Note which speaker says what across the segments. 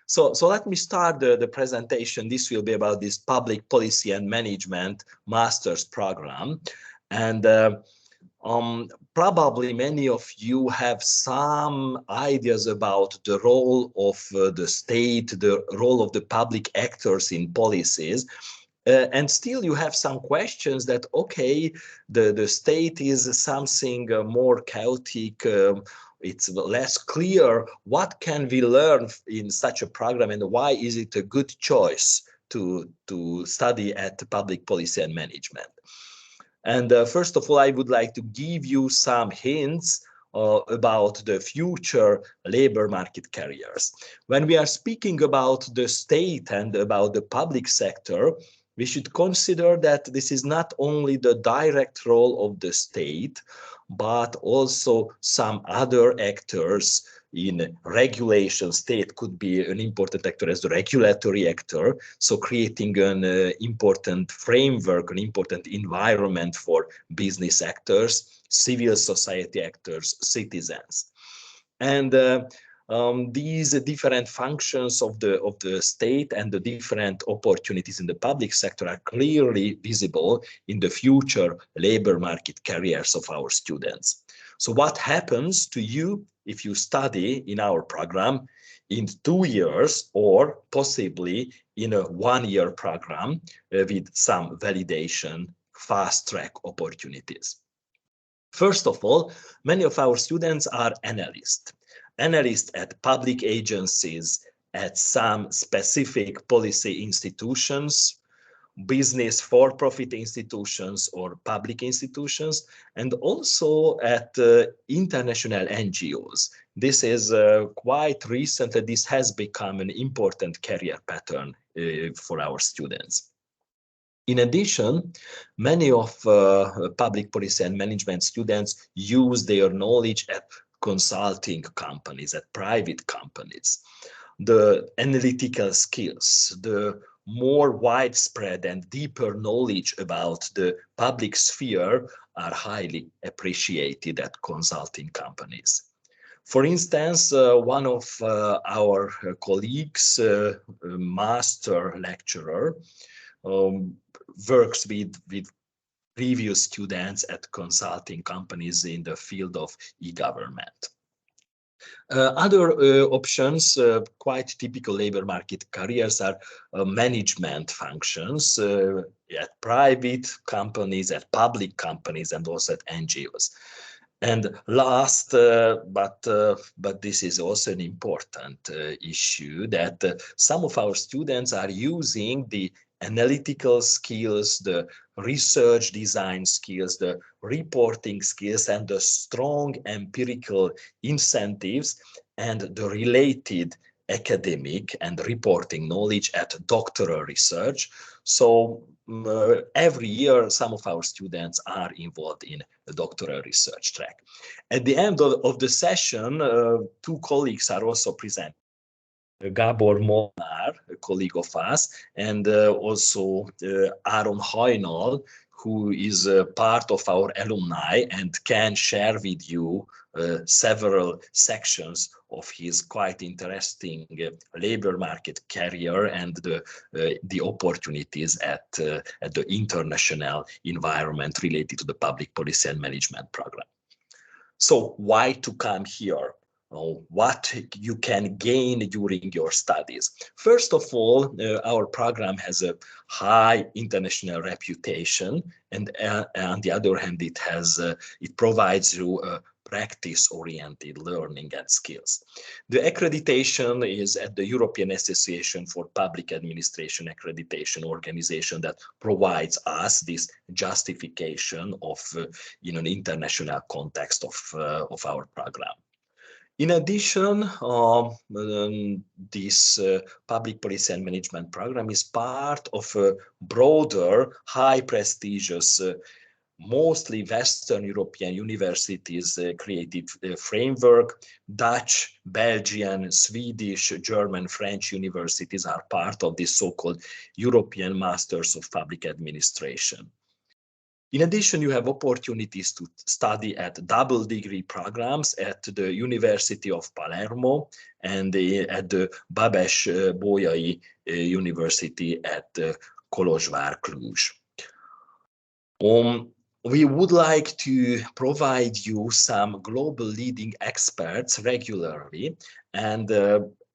Speaker 1: So let me start the presentation. This will be about this Public Policy and Management Master's Program. And probably many of you have some ideas about the role of the state, the role of the public actors in policies. And still you have some questions that, okay, the state is something more chaotic, it's less clear. What can we learn in such a program, and why is it a good choice to study at Public Policy and Management? And first of all, I would like to give you some hints about the future labor market careers. When we are speaking about the state and about the public sector, we should consider that this is not only the direct role of the state, but also some other actors in regulation. State could be an important actor as the regulatory actor, so creating an important framework, an important environment for business actors, civil society actors, citizens. And these different functions of the state and the different opportunities in the public sector are clearly visible in the future labor market careers of our students. So what happens to you if you study in our program in 2 years, or possibly in a 1-year program with some validation, fast track opportunities? First of all, many of our students are analysts at public agencies, at some specific policy institutions, business for-profit institutions or public institutions, and also at international NGOs. This is quite recent, and this has become an important career pattern for our students. In addition, many of public policy and management students use their knowledge at consulting companies, at private companies. The analytical skills, the more widespread and deeper knowledge about the public sphere are highly appreciated at consulting companies. For instance, one of our colleagues, master lecturer, works with previous students at consulting companies in the field of e-government. Other options, quite typical labor market careers, are management functions at private companies, at public companies, and also at NGOs. And last, but this is also an important issue, that some of our students are using the analytical skills, the research design skills, the reporting skills, and the strong empirical incentives and the related academic and reporting knowledge at doctoral research. So every year, some of our students are involved in a doctoral research track. At the end of the session, 2 colleagues are also present. Gábor Molnár, a colleague of us, and also Áron Hajnal, who is part of our alumni and can share with you several sections of his quite interesting labor market career and the opportunities at the international environment related to the public policy and management program. So why to come here? What you can gain during your studies. First of all, our program has a high international reputation, and on the other hand, it provides you a practice-oriented learning and skills. The accreditation is at the European Association for Public Administration Accreditation organization that provides us this justification of in an international context of our program. In addition, this public policy and management program is part of a broader, high prestigious, mostly Western European universities created framework. Dutch, Belgian, Swedish, German, French universities are part of this so-called European Masters of Public Administration. In addition, you have opportunities to study at double degree programs at the University of Palermo and at the Babes Bolyai University at Kolozsvár, Cluj. We would like to provide you some global leading experts regularly, and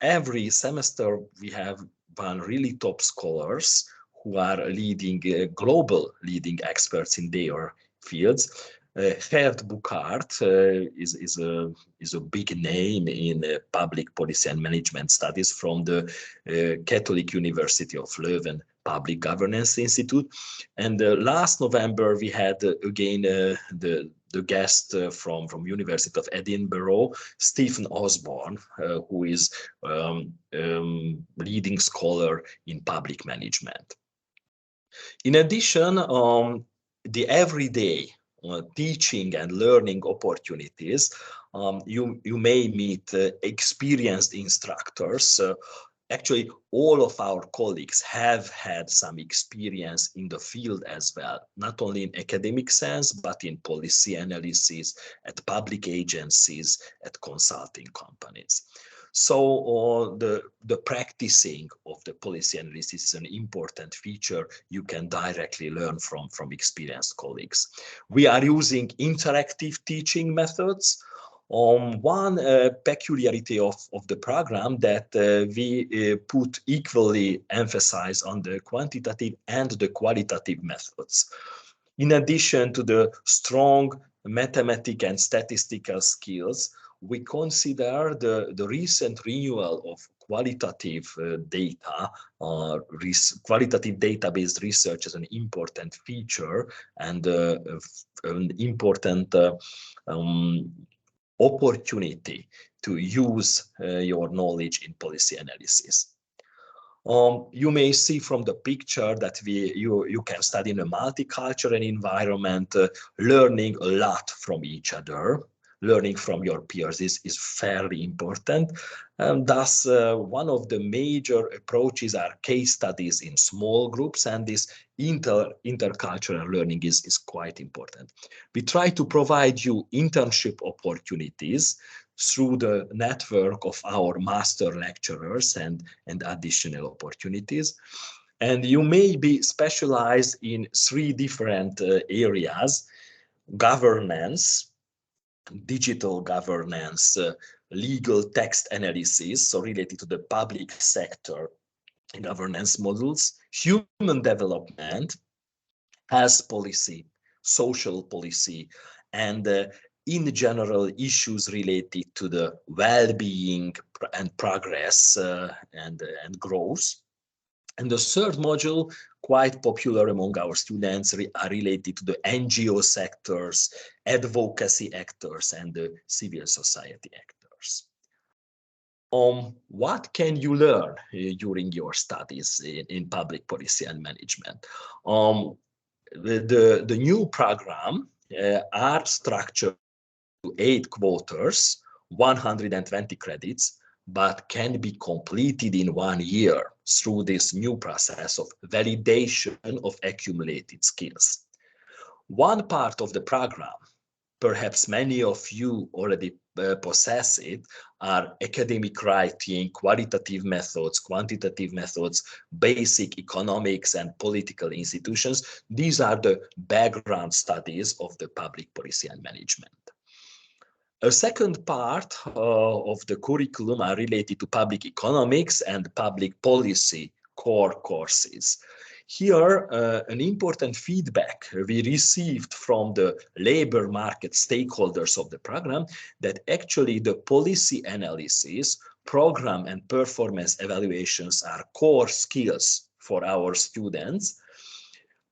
Speaker 1: every semester we have one really top scholars who are leading global leading experts in their fields. Gert Burkhardt is a big name in public policy and management studies from the Catholic University of Leuven Public Governance Institute. And last November we had again the guest from University of Edinburgh, Stephen Osborne, who is leading scholar in public management. In addition, the everyday teaching and learning opportunities, you may meet experienced instructors. Actually, all of our colleagues have had some experience in the field as well, not only in academic sense, but in policy analysis, at public agencies, at consulting companies. So the practicing of the policy analysis is an important feature you can directly learn from experienced colleagues. We are using interactive teaching methods. One peculiarity of the program that we put equally emphasis on the quantitative and the qualitative methods. In addition to the strong mathematical and statistical skills, we consider the recent renewal of qualitative data, qualitative database research as an important feature and an important opportunity to use your knowledge in policy analysis. You may see from the picture that you can study in a multicultural environment, learning a lot from each other. Learning from your peers is fairly important. Thus, one of the major approaches are case studies in small groups, and this intercultural learning is quite important. We try to provide you internship opportunities through the network of our master lecturers and additional opportunities. And you may be specialized in 3 different areas: governance, digital governance, legal text analysis, so related to the public sector governance models, human development, health policy, social policy, and in general issues related to the well-being and progress and growth. And the third module, quite popular among our students, are related to the NGO sectors, advocacy actors, and the civil society actors. What can you learn during your studies in public policy and management? The new program are structured to 8 quarters, 120 credits, but can be completed in 1 year through this new process of validation of accumulated skills. One part of the program, perhaps many of you already possess it, are academic writing, qualitative methods, quantitative methods, basic economics and political institutions. These are the background studies of the public policy and management. A second part of the curriculum are related to public economics and public policy core courses. Here, an important feedback we received from the labor market stakeholders of the program that actually the policy analysis, program and performance evaluations are core skills for our students.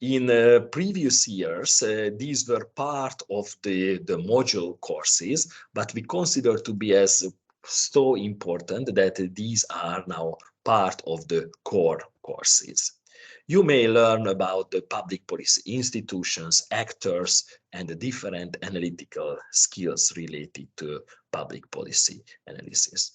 Speaker 1: In previous years, these were part of the module courses, but we consider to be as so important that these are now part of the core courses. You may learn about the public policy institutions, actors, and the different analytical skills related to public policy analysis.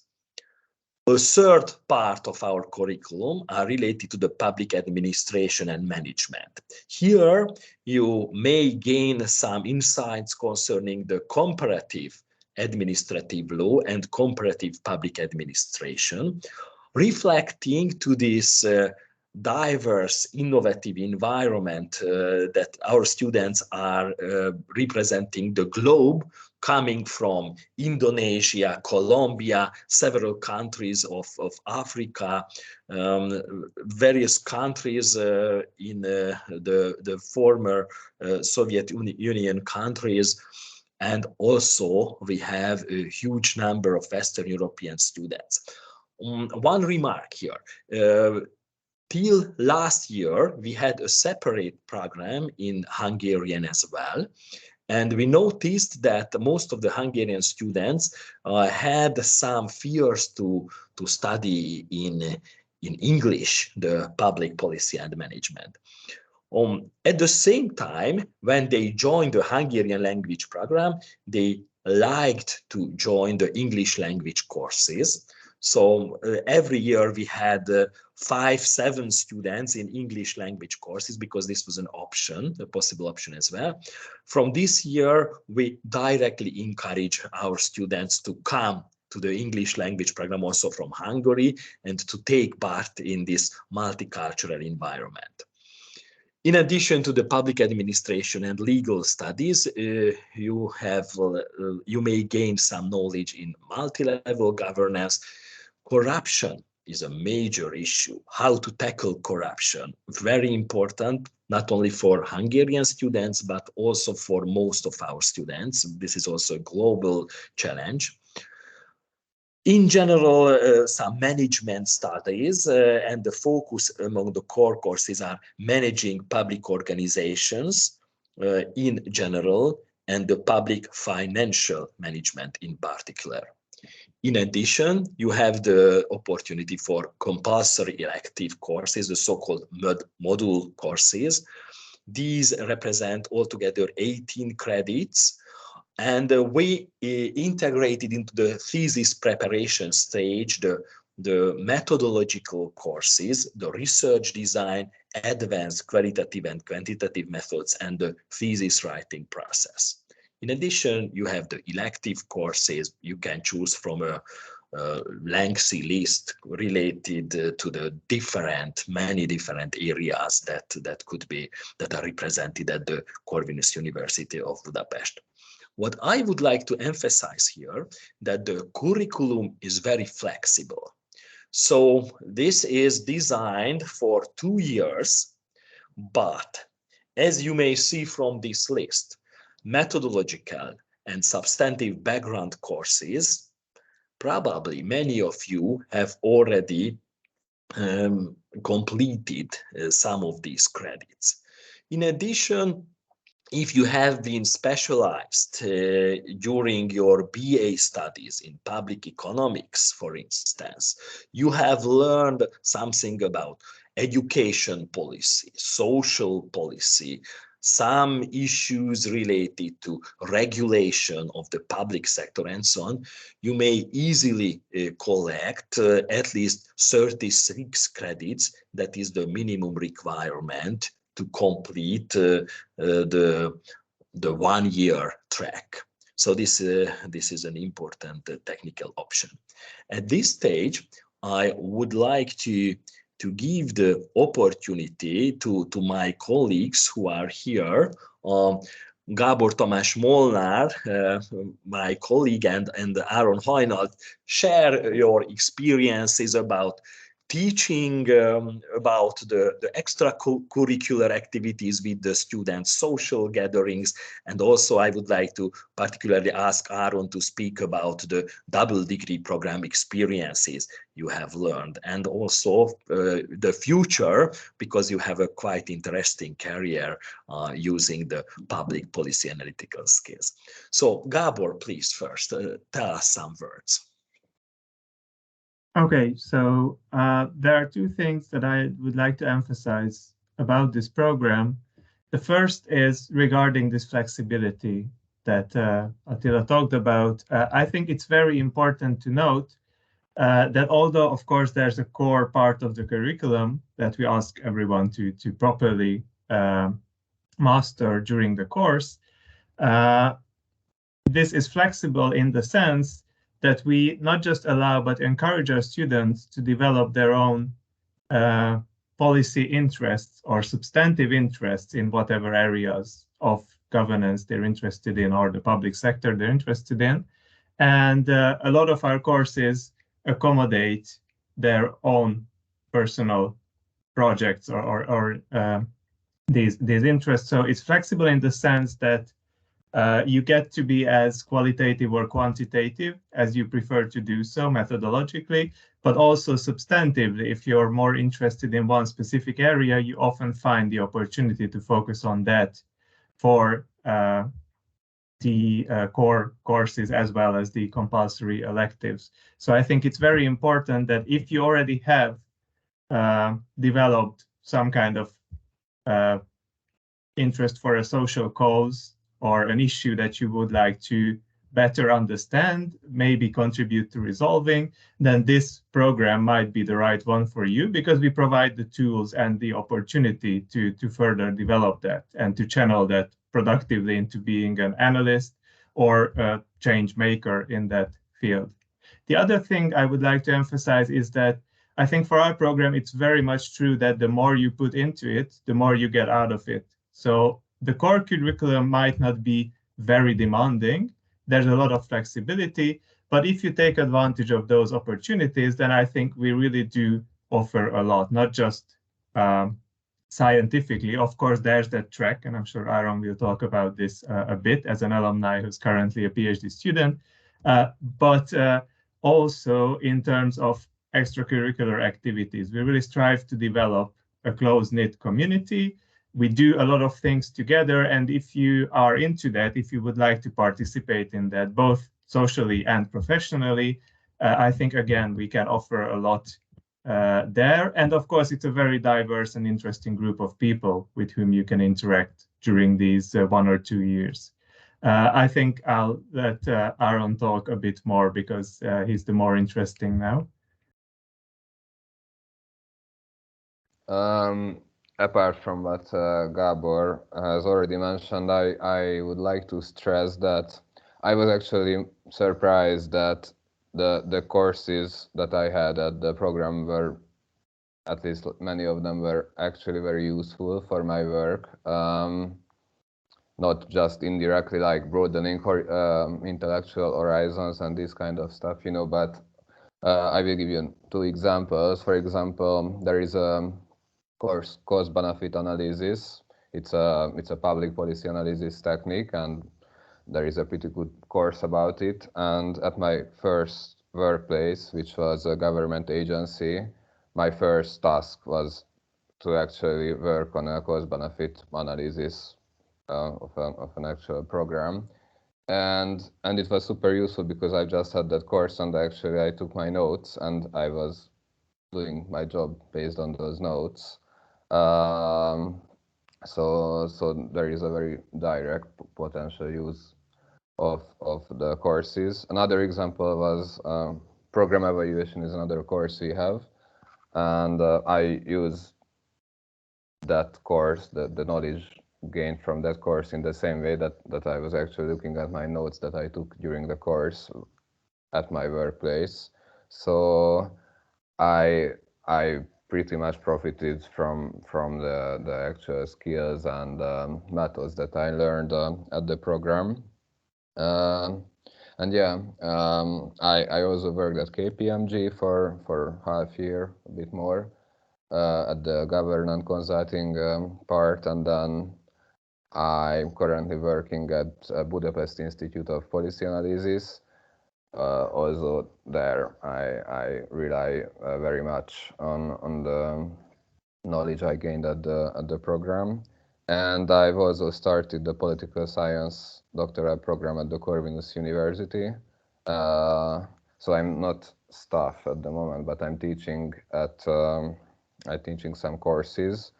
Speaker 1: A third part of our curriculum are related to the public administration and management. Here, you may gain some insights concerning the comparative administrative law and comparative public administration, reflecting to this diverse, innovative environment that our students are representing the globe, coming from Indonesia, Colombia, several countries of Africa, various countries in the former Soviet Union countries, and also we have a huge number of Western European students. One remark here. Till last year, we had a separate program in Hungarian as well. And we noticed that most of the Hungarian students had some fears to study in English, the public policy and management. At the same time, when they joined the Hungarian language program, they liked to join the English language courses. So every year we had 5-7 students in English language courses because this was an option, a possible option as well. From this year, we directly encourage our students to come to the English language program also from Hungary and to take part in this multicultural environment. In addition to the public administration and legal studies, you may gain some knowledge in multi-level governance. Corruption is a major issue. How to tackle corruption, very important, not only for Hungarian students, but also for most of our students. This is also a global challenge. In general, some management studies and the focus among the core courses are managing public organizations in general and the public financial management in particular. In addition, you have the opportunity for compulsory elective courses, the so-called module courses. These represent altogether 18 credits, and we integrated into the thesis preparation stage the methodological courses, the research design, advanced qualitative and quantitative methods, and the thesis writing process. In addition, you have the elective courses. You can choose from a lengthy list related to the many different areas that are represented at the Corvinus University of Budapest. What I would like to emphasize here, that the curriculum is very flexible. So this is designed for 2 years, but as you may see from this list, methodological and substantive background courses, probably many of you have already completed some of these credits. In addition, if you have been specialized during your BA studies in public economics, for instance, you have learned something about education policy, social policy, some issues related to regulation of the public sector and so on, you may easily collect at least 36 credits. That is the minimum requirement to complete the 1 year track. So this is an important technical option. At this stage, I would like to give the opportunity to my colleagues who are here. Gábor Tamás Molnár, my colleague, and Áron Hajnalt, share your experiences about teaching, about the extracurricular activities with the students, social gatherings, and also I would like to particularly ask Áron to speak about the double degree program experiences you have learned, and also the future, because you have a quite interesting career using the public policy analytical skills. So Gábor, please first tell us some words.
Speaker 2: Okay, so there are 2 things that I would like to emphasize about this program. The first is regarding this flexibility that Attila talked about. I think it's very important to note that although, of course, there's a core part of the curriculum that we ask everyone to properly master during the course, this is flexible in the sense that we not just allow but encourage our students to develop their own policy interests or substantive interests in whatever areas of governance they're interested in or the public sector they're interested in. And a lot of our courses accommodate their own personal projects or these interests. So it's flexible in the sense that you get to be as qualitative or quantitative as you prefer to do so methodologically, but also substantively. If you're more interested in one specific area, you often find the opportunity to focus on that for the core courses as well as the compulsory electives. So I think it's very important that if you already have developed some kind of interest for a social cause or an issue that you would like to better understand, maybe contribute to resolving, then this program might be the right one for you because we provide the tools and the opportunity to further develop that and to channel that productively into being an analyst or a change maker in that field. The other thing I would like to emphasize is that I think for our program, it's very much true that the more you put into it, the more you get out of it. So the core curriculum might not be very demanding. There's a lot of flexibility, but if you take advantage of those opportunities, then I think we really do offer a lot, not just scientifically. Of course, there's that track, and I'm sure Aaron will talk about this a bit as an alumni who's currently a PhD student, but also in terms of extracurricular activities. We really strive to develop a close-knit community. We do a lot of things together, and if you are into that, if you would like to participate in that, both socially and professionally, I think, again, we can offer a lot there. And of course, it's a very diverse and interesting group of people with whom you can interact during these 1 or 2 years. I think I'll let Aaron talk a bit more because he's the more interesting now.
Speaker 3: Apart from what Gabor has already mentioned, I would like to stress that I was actually surprised that the courses that I had at the program were, at least many of them were actually very useful for my work. Not just indirectly, like broadening intellectual horizons and this kind of stuff, you know, but I will give you 2 examples. For example, there is a course cost-benefit analysis. It's a public policy analysis technique, and there is a pretty good course about it. And at my first workplace, which was a government agency, my first task was to actually work on a cost-benefit analysis of an actual program. And it was super useful because I just had that course, and actually I took my notes and I was doing my job based on those notes. So there is a very direct potential use of the courses. Another example was program evaluation is another course we have, and I use that course, the knowledge gained from that course, in the same way that I was actually looking at my notes that I took during the course at my workplace. So I pretty much profited from the actual skills and methods that I learned at the program. And yeah, I also worked at KPMG for half year, a bit more, at the governance consulting part, and then I'm currently working at Budapest Institute of Policy Analysis. Also there I rely very much on the knowledge I gained at the program. And I've also started the political science doctoral program at the Corvinus University. So I'm not staff at the moment, but I'm teaching I'm teaching some courses.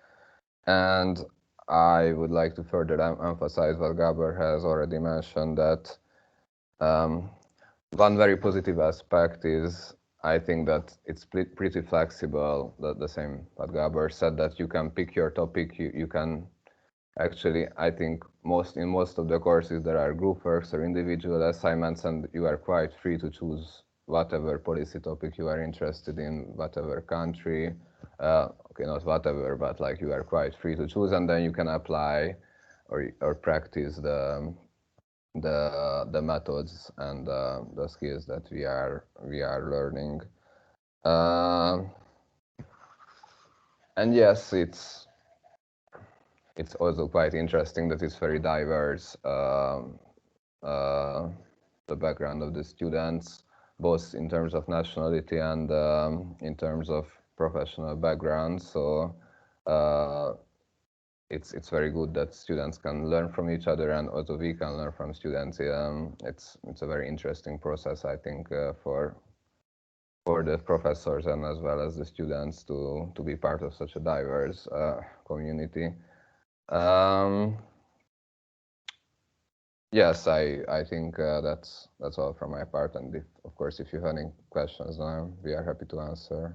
Speaker 3: And I would like to further emphasize what Gabor has already mentioned, that one very positive aspect is I think that it's pretty flexible. The same what Gabor said, that you can pick your topic. You can actually, I think in most of the courses there are group works or individual assignments, and you are quite free to choose whatever policy topic you are interested in, whatever country. Okay, not whatever, but like you are quite free to choose, and then you can apply or practice the methods and the skills that we are learning. And yes, it's also quite interesting that it's very diverse, the background of the students, both in terms of nationality and in terms of professional background. So it's very good that students can learn from each other, and also we can learn from students. It's a very interesting process, I think, for the professors and as well as the students to be part of such a diverse community. Yes, I think that's all from my part, and of course, if you have any questions, we are happy to answer.